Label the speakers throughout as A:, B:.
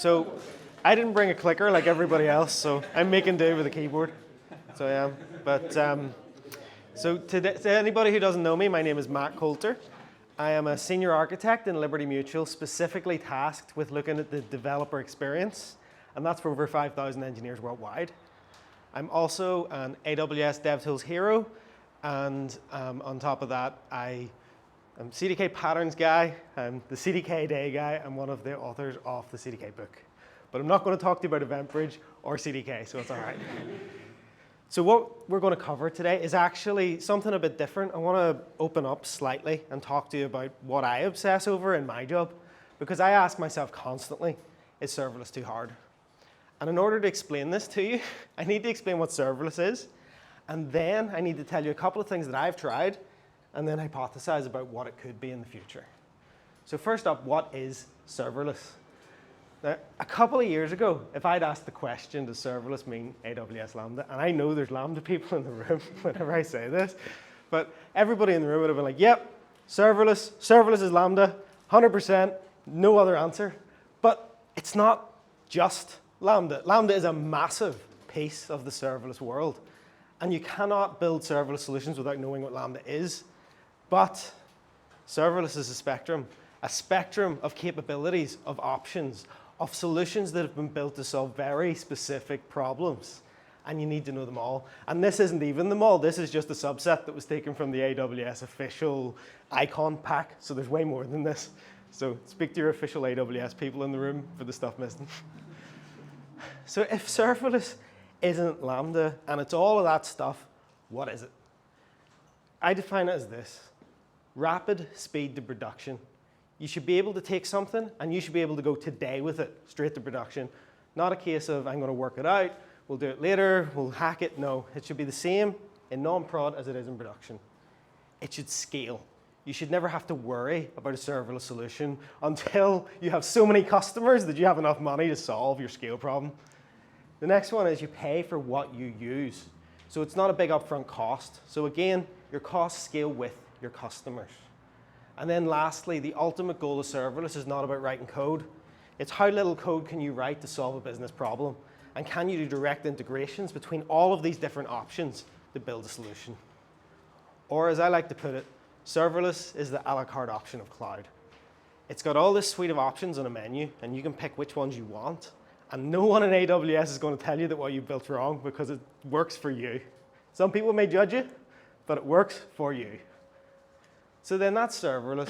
A: So I didn't bring a clicker like everybody else, so I'm making do with a keyboard. So I am. But so to anybody who doesn't know me, my name is Matt Coulter. I am a senior architect in Liberty Mutual, specifically tasked with looking at the developer experience, and that's for over 5,000 engineers worldwide. I'm also an AWS DevTools hero, and on top of that, I'm CDK patterns guy, I'm the CDK day guy, I'm one of the authors of the CDK book. But I'm not going to talk to you about EventBridge or CDK, so it's all right. So what we're going to cover today is actually something a bit different. I want to open up slightly and talk to you about what I obsess over in my job, because I ask myself constantly, is serverless too hard? And in order to explain this to you, I need to explain what serverless is, and then I need to tell you a couple of things that I've tried, and then hypothesize about what it could be in the future. So first up, what is serverless? Now, a couple of years ago, if I'd asked the question, does serverless mean AWS Lambda? And I know there's Lambda people in the room whenever I say this, but everybody in the room would have been like, yep, serverless is Lambda, 100%, no other answer. But it's not just Lambda. Lambda is a massive piece of the serverless world. And you cannot build serverless solutions without knowing what Lambda is. But serverless is a spectrum of capabilities, of options, of solutions that have been built to solve very specific problems. And you need to know them all. And this isn't even them all. This is just a subset that was taken from the AWS official icon pack. So there's way more than this. So speak to your official AWS people in the room for the stuff missing. So if serverless isn't Lambda and it's all of that stuff, what is it? I define it as this: rapid speed to production. You should be able to take something and you should be able to go today with it, straight to production. Not a case of, I'm going to work it out, we'll do it later, we'll hack it. No, it should be the same in non-prod as it is in production. It should scale. You should never have to worry about a serverless solution until you have so many customers that you have enough money to solve your scale problem. The next one is you pay for what you use. So it's not a big upfront cost. So again, your costs scale with your customers. And then lastly, the ultimate goal of serverless is not about writing code. It's how little code can you write to solve a business problem? And can you do direct integrations between all of these different options to build a solution? Or as I like to put it, serverless is the a la carte option of cloud. It's got all this suite of options on a menu, and you can pick which ones you want. And no one in AWS is going to tell you that what you built wrong, because it works for you. Some people may judge you, but it works for you. So then that's serverless.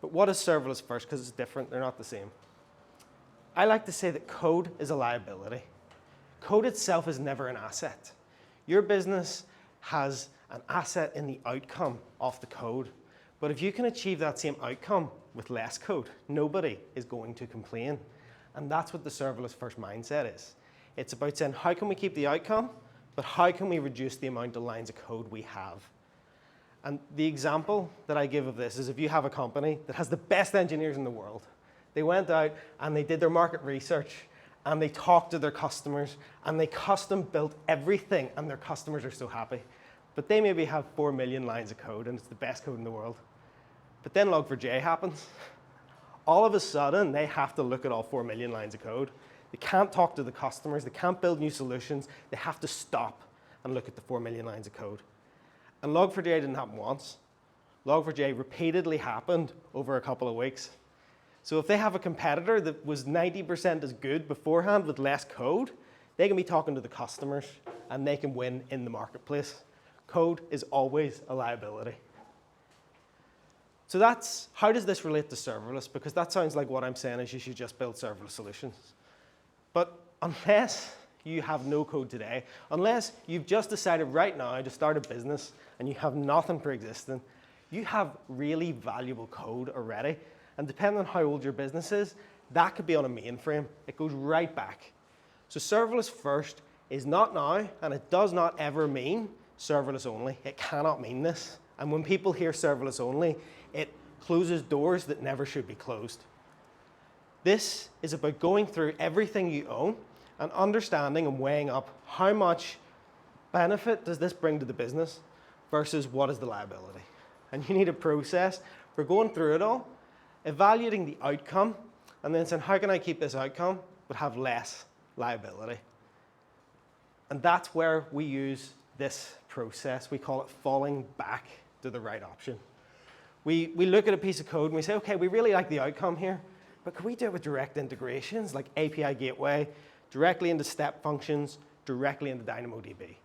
A: But what is serverless first? Because it's different, they're not the same. I like to say that code is a liability. Code itself is never an asset. Your business has an asset in the outcome of the code. But if you can achieve that same outcome with less code, nobody is going to complain. And that's what the serverless first mindset is. It's about saying, how can we keep the outcome, but how can we reduce the amount of lines of code we have? And the example that I give of this is if you have a company that has the best engineers in the world. They went out and they did their market research and they talked to their customers and they custom built everything and their customers are so happy. But they maybe have 4 million lines of code and it's the best code in the world. But then Log4j happens. All of a sudden, they have to look at all 4 million lines of code. They can't talk to the customers. They can't build new solutions. They have to stop and look at the 4 million lines of code. And Log4j didn't happen once. Log4j repeatedly happened over a couple of weeks. So if they have a competitor that was 90% as good beforehand with less code, they can be talking to the customers and they can win in the marketplace. Code is always a liability. So that's, how does this relate to serverless? Because that sounds like what I'm saying is you should just build serverless solutions. But unless you have no code today, unless you've just decided right now to start a business and you have nothing pre-existing, you have really valuable code already. And depending on how old your business is, that could be on a mainframe. It goes right back. So serverless first is not now, and it does not ever mean serverless only. It cannot mean this. And when people hear serverless only, it closes doors that never should be closed. This is about going through everything you own and understanding and weighing up how much benefit does this bring to the business versus what is the liability. And you need a process for going through it all, evaluating the outcome, and then saying, how can I keep this outcome but have less liability. And that's where we use this process. We call it falling back to the right option. We look at a piece of code and we say, okay, we really like the outcome here, but can we do it with direct integrations like API gateway, directly into step functions, directly into DynamoDB?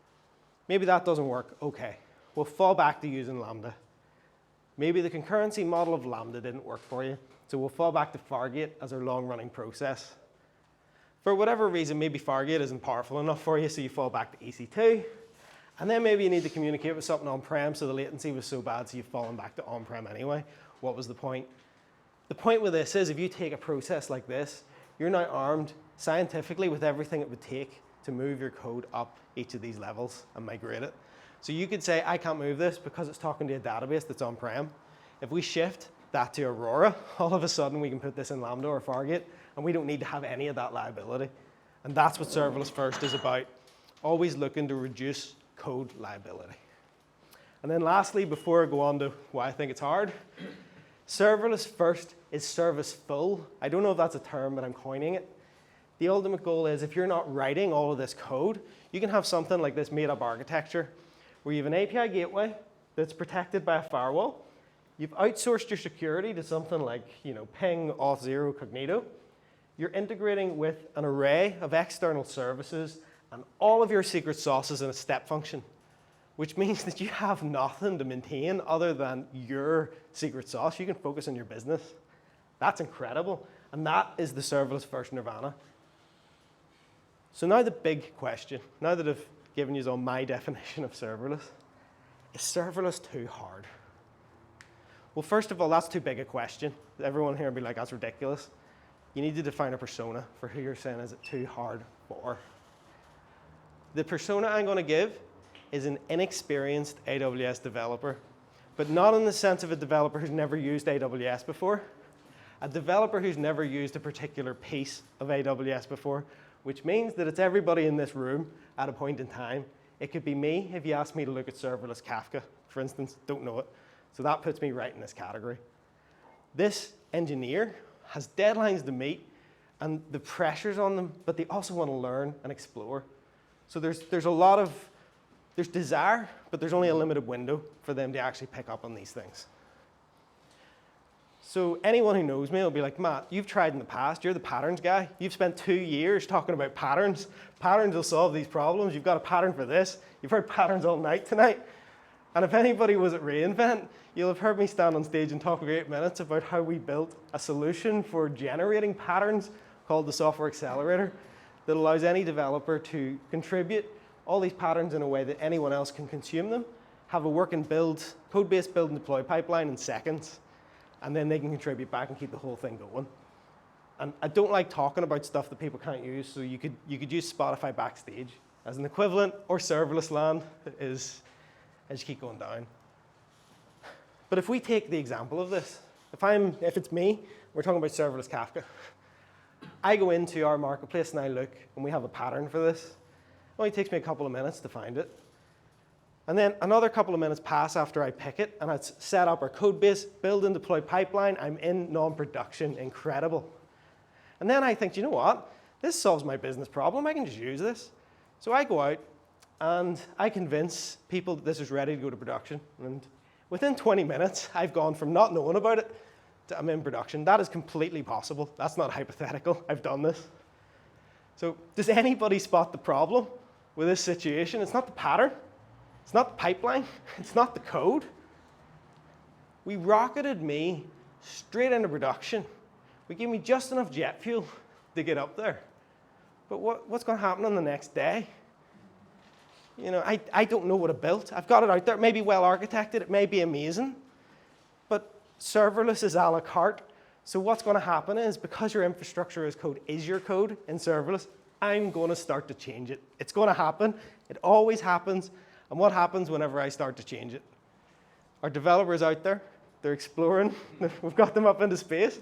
A: Maybe that doesn't work. Okay, we'll fall back to using Lambda. Maybe the concurrency model of Lambda didn't work for you, so we'll fall back to Fargate as our long-running process. For whatever reason, maybe Fargate isn't powerful enough for you, so you fall back to EC2. And then maybe you need to communicate with something on-prem, so the latency was so bad, so you've fallen back to on-prem anyway. What was the point? The point with this is if you take a process like this, you're now armed scientifically with everything it would take to move your code up each of these levels and migrate it. So you could say, I can't move this because it's talking to a database that's on-prem. If we shift that to Aurora, all of a sudden we can put this in Lambda or Fargate, and we don't need to have any of that liability. And that's what Serverless-First is about, always looking to reduce code liability. And then lastly, before I go on to why I think it's hard, Serverless-First is service-full. I don't know if that's a term, but I'm coining it. The ultimate goal is if you're not writing all of this code, you can have something like this made-up architecture where you have an API gateway that's protected by a firewall. You've outsourced your security to something like ping, auth0, cognito. You're integrating with an array of external services and all of your secret sauces in a step function, which means that you have nothing to maintain other than your secret sauce. You can focus on your business. That's incredible. And that is the serverless-first nirvana. So now the big question, now that I've given you all my definition of serverless, is serverless too hard? Well, first of all, that's too big a question. Everyone here will be like, that's ridiculous. You need to define a persona for who you're saying is it too hard for. The persona I'm going to give is an inexperienced AWS developer, but not in the sense of a developer who's never used AWS before, a developer who's never used a particular piece of AWS before, which means that it's everybody in this room at a point in time. It could be me if you asked me to look at serverless Kafka, for instance, don't know it. So that puts me right in this category. This engineer has deadlines to meet and the pressure's on them, but they also want to learn and explore. So there's desire, but there's only a limited window for them to actually pick up on these things. So anyone who knows me will be like, Matt, you've tried in the past, you're the patterns guy. You've spent 2 years talking about patterns. Patterns will solve these problems. You've got a pattern for this. You've heard patterns all night tonight. And if anybody was at reInvent, you'll have heard me stand on stage and talk for 8 minutes about how we built a solution for generating patterns called the Software Accelerator that allows any developer to contribute all these patterns in a way that anyone else can consume them, have a working code-based build and deploy pipeline in seconds, and then they can contribute back and keep the whole thing going. And I don't like talking about stuff that people can't use, so you could use Spotify Backstage as an equivalent, or serverless land is as you keep going down. But if we take the example of this, if it's me, we're talking about serverless Kafka. I go into our marketplace and I look, and we have a pattern for this. It only takes me a couple of minutes to find it. And then another couple of minutes pass after I pick it, and it's set up our code base, build and deploy pipeline. I'm in non-production, incredible. And then I think, you know what? This solves my business problem. I can just use this. So I go out and I convince people that this is ready to go to production. And within 20 minutes, I've gone from not knowing about it to I'm in production. That is completely possible. That's not hypothetical. I've done this. So does anybody spot the problem with this situation? It's not the pattern. It's not the pipeline. It's not the code. We rocketed me straight into production. We gave me just enough jet fuel to get up there. But what's going to happen on the next day? I don't know what I built. I've got it out there. It may be well architected. It may be amazing. But serverless is a la carte. So what's going to happen is, because your infrastructure as code is your code in serverless, I'm going to start to change it. It's going to happen. It always happens. And what happens whenever I start to change it? Our developers out there, they're exploring. We've got them up into space.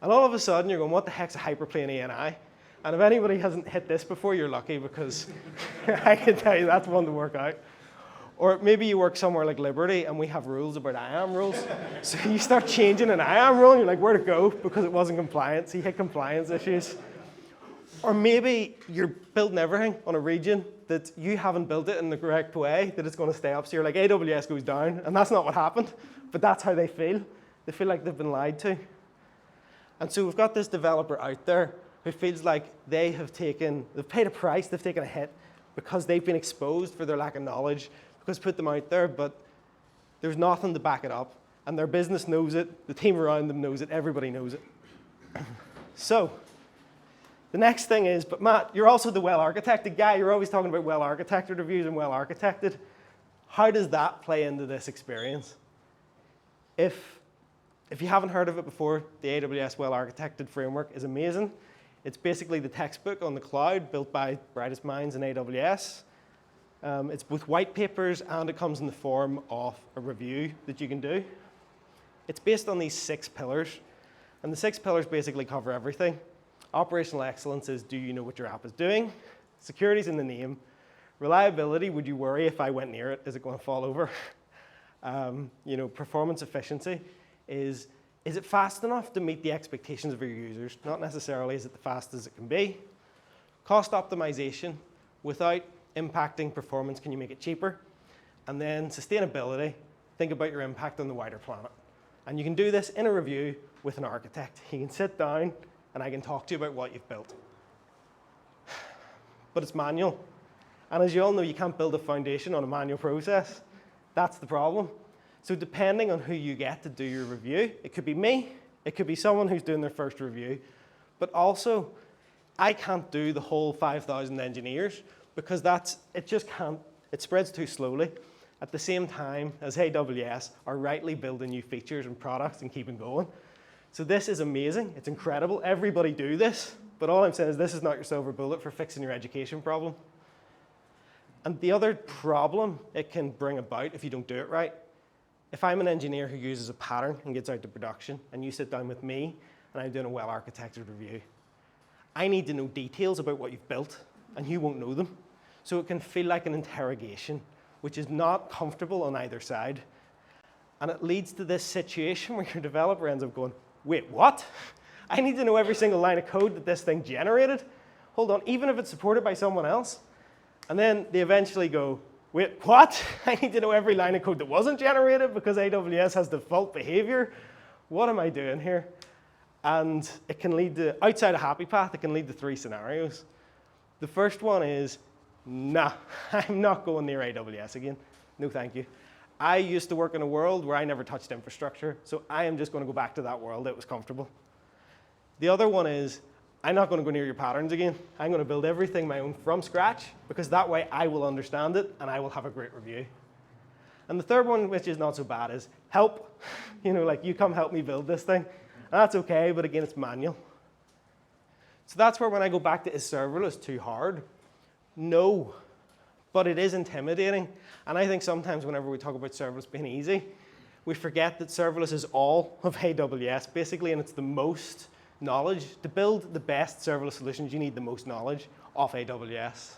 A: And all of a sudden, you're going, what the heck's a hyperplane ANI? And if anybody hasn't hit this before, you're lucky, because I can tell you that's one to work out. Or maybe you work somewhere like Liberty, and we have rules about IAM rules. So you start changing an IAM rule, and you're like, where to go? Because it wasn't compliant. So you hit compliance issues. Or maybe you're building everything on a region that you haven't built it in the correct way, that it's going to stay up. So you're like, AWS goes down, and that's not what happened, but that's how they feel. They feel like they've been lied to. And so we've got this developer out there who feels like they've paid a price, they've taken a hit because they've been exposed for their lack of knowledge, because put them out there, but there's nothing to back it up. And their business knows it, the team around them knows it, everybody knows it. So the next thing is, but Matt, you're also the well-architected guy. You're always talking about well-architected reviews and well-architected. How does that play into this experience? If you haven't heard of it before, the AWS well-architected framework is amazing. It's basically the textbook on the cloud built by brightest minds in AWS. It's with white papers, and it comes in the form of a review that you can do. It's based on these 6 pillars, and the 6 pillars basically cover everything. Operational excellence is, do you know what your app is doing? Security's in the name. Reliability, would you worry if I went near it? Is it going to fall over? Performance efficiency is it fast enough to meet the expectations of your users? Not necessarily is it the fastest it can be. Cost optimization, without impacting performance, can you make it cheaper? And then sustainability, think about your impact on the wider planet. And you can do this in a review with an architect. You can sit down and I can talk to you about what you've built. But it's manual. And as you all know, you can't build a foundation on a manual process. That's the problem. So depending on who you get to do your review, it could be me, it could be someone who's doing their first review, but also I can't do the whole 5,000 engineers because it just can't, it spreads too slowly. At the same time as AWS are rightly building new features and products and keeping going. So this is amazing, it's incredible, everybody do this, but all I'm saying is this is not your silver bullet for fixing your education problem. And the other problem it can bring about if you don't do it right, if I'm an engineer who uses a pattern and gets out to production, and you sit down with me and I'm doing a well-architected review, I need to know details about what you've built, and you won't know them. So it can feel like an interrogation, which is not comfortable on either side. And it leads to this situation where your developer ends up going, wait, what? I need to know every single line of code that this thing generated? Hold on, even if it's supported by someone else? And then they eventually go, wait, what? I need to know every line of code that wasn't generated because AWS has default behavior? What am I doing here? And it can lead to, outside of Happy Path, it can lead to 3 scenarios. The first one is, nah, I'm not going near AWS again. No, thank you. I used to work in a world where I never touched infrastructure, so I am just going to go back to that world. It was comfortable. The other one is, I'm not going to go near your patterns again. I'm going to build everything my own from scratch, because that way I will understand it and I will have a great review. And the third one, which is not so bad, is help. Like you come help me build this thing. And that's okay, but again, it's manual. So that's where when I go back to, is serverless too hard? No, but it is intimidating. And I think sometimes whenever we talk about serverless being easy, we forget that serverless is all of AWS, basically, and it's the most knowledge. To build the best serverless solutions, you need the most knowledge of AWS.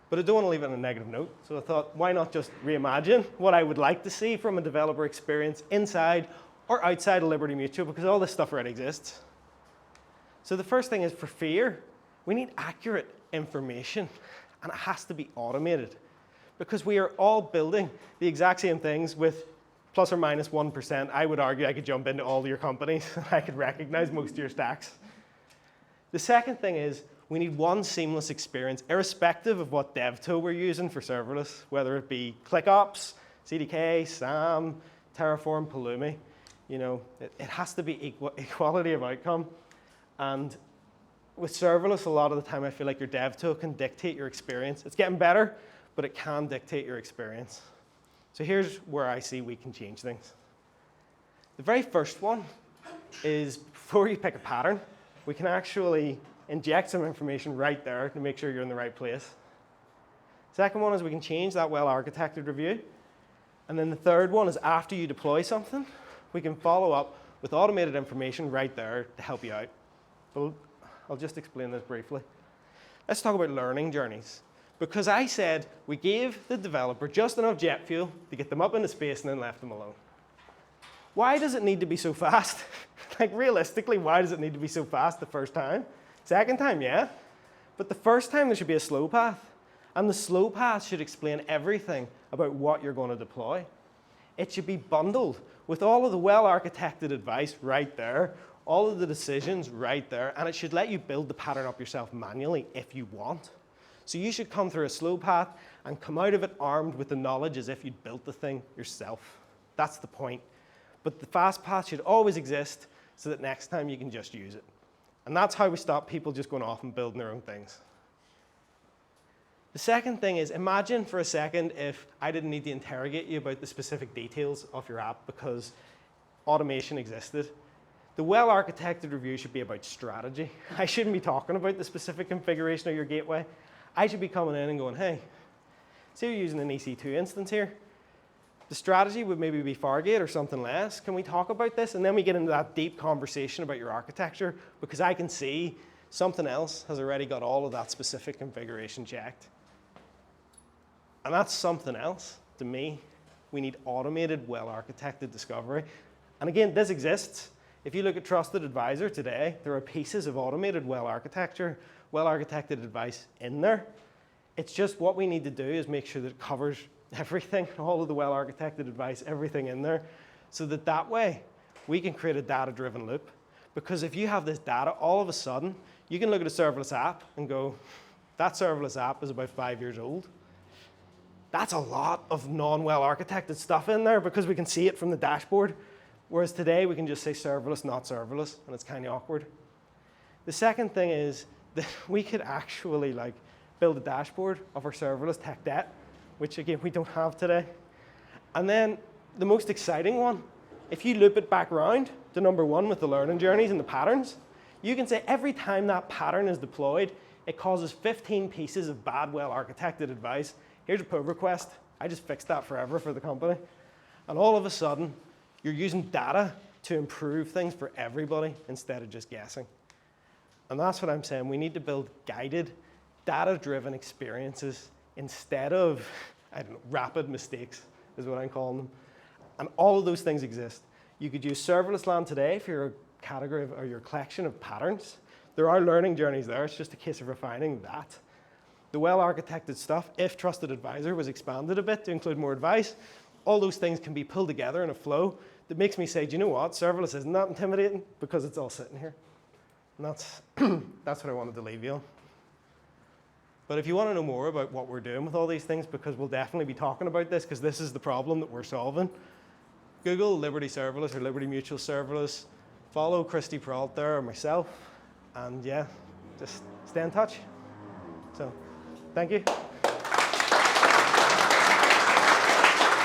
A: But I don't want to leave it on a negative note, so I thought, why not just reimagine what I would like to see from a developer experience inside or outside of Liberty Mutual, because all this stuff already exists. So the first thing is, for fear, we need accurate information, and it has to be automated, because we are all building the exact same things with plus or minus 1%. I would argue I could jump into all your companies and I could recognize most of your stacks. The second thing is, we need one seamless experience, irrespective of what dev tool we're using for serverless, whether it be ClickOps, CDK, SAM, Terraform, Pulumi. It has to be equality of outcome. And with serverless, a lot of the time, I feel like your dev tool can dictate your experience. It's getting better, but it can dictate your experience. So here's where I see we can change things. The very first one is, before you pick a pattern, we can actually inject some information right there to make sure you're in the right place. Second one is we can change that well-architected review. And then the third one is, after you deploy something, we can follow up with automated information right there to help you out. But I'll just explain this briefly. Let's talk about learning journeys. Because I said we gave the developer just enough jet fuel to get them up into space and then left them alone. Why does it need to be so fast? Like realistically, why does it need to be so fast the first time? Second time, yeah. But the first time there should be a slow path. And the slow path should explain everything about what you're going to deploy. It should be bundled with all of the well-architected advice right there, all of the decisions right there, and it should let you build the pattern up yourself manually if you want. So you should come through a slow path and come out of it armed with the knowledge as if you'd built the thing yourself. That's the point. But the fast path should always exist so that next time you can just use it. And that's how we stop people just going off and building their own things. The second thing is, imagine for a second if I didn't need to interrogate you about the specific details of your app because automation existed. The well-architected review should be about strategy. I shouldn't be talking about the specific configuration of your gateway. I should be coming in and going, hey, say you're using an EC2 instance here. The strategy would maybe be Fargate or something less. Can we talk about this? And then we get into that deep conversation about your architecture because I can see something else has already got all of that specific configuration checked. And that's something else to me. We need automated, well-architected discovery. And again, this exists. If you look at Trusted Advisor today, there are pieces of automated well-architected advice in there. It's just what we need to do is make sure that it covers everything, all of the well-architected advice, everything in there, so that that way we can create a data-driven loop. Because if you have this data, all of a sudden, you can look at a serverless app and go, that serverless app is about 5 years old. That's a lot of non-well-architected stuff in there because we can see it from the dashboard. Whereas today, we can just say serverless, not serverless, and it's kind of awkward. The second thing is that we could actually build a dashboard of our serverless tech debt, which again, we don't have today. And then the most exciting one, if you loop it back around to number one with the learning journeys and the patterns, you can say every time that pattern is deployed, it causes 15 pieces of bad, well-architected advice. Here's a pull request. I just fixed that forever for the company. And all of a sudden, you're using data to improve things for everybody instead of just guessing. And that's what I'm saying. We need to build guided, data-driven experiences instead of, I don't know, rapid mistakes is what I'm calling them. And all of those things exist. You could use serverless land today for your category or your collection of patterns. There are learning journeys there. It's just a case of refining that. The well-architected stuff, if Trusted Advisor was expanded a bit to include more advice, all those things can be pulled together in a flow that makes me say, do you know what? Serverless isn't that intimidating because it's all sitting here. And that's, that's what I wanted to leave you on. But if you want to know more about what we're doing with all these things, because we'll definitely be talking about this, because this is the problem that we're solving, Google Liberty Serverless or Liberty Mutual Serverless, follow Christy Peralt there or myself, and yeah, just stay in touch. So, thank you.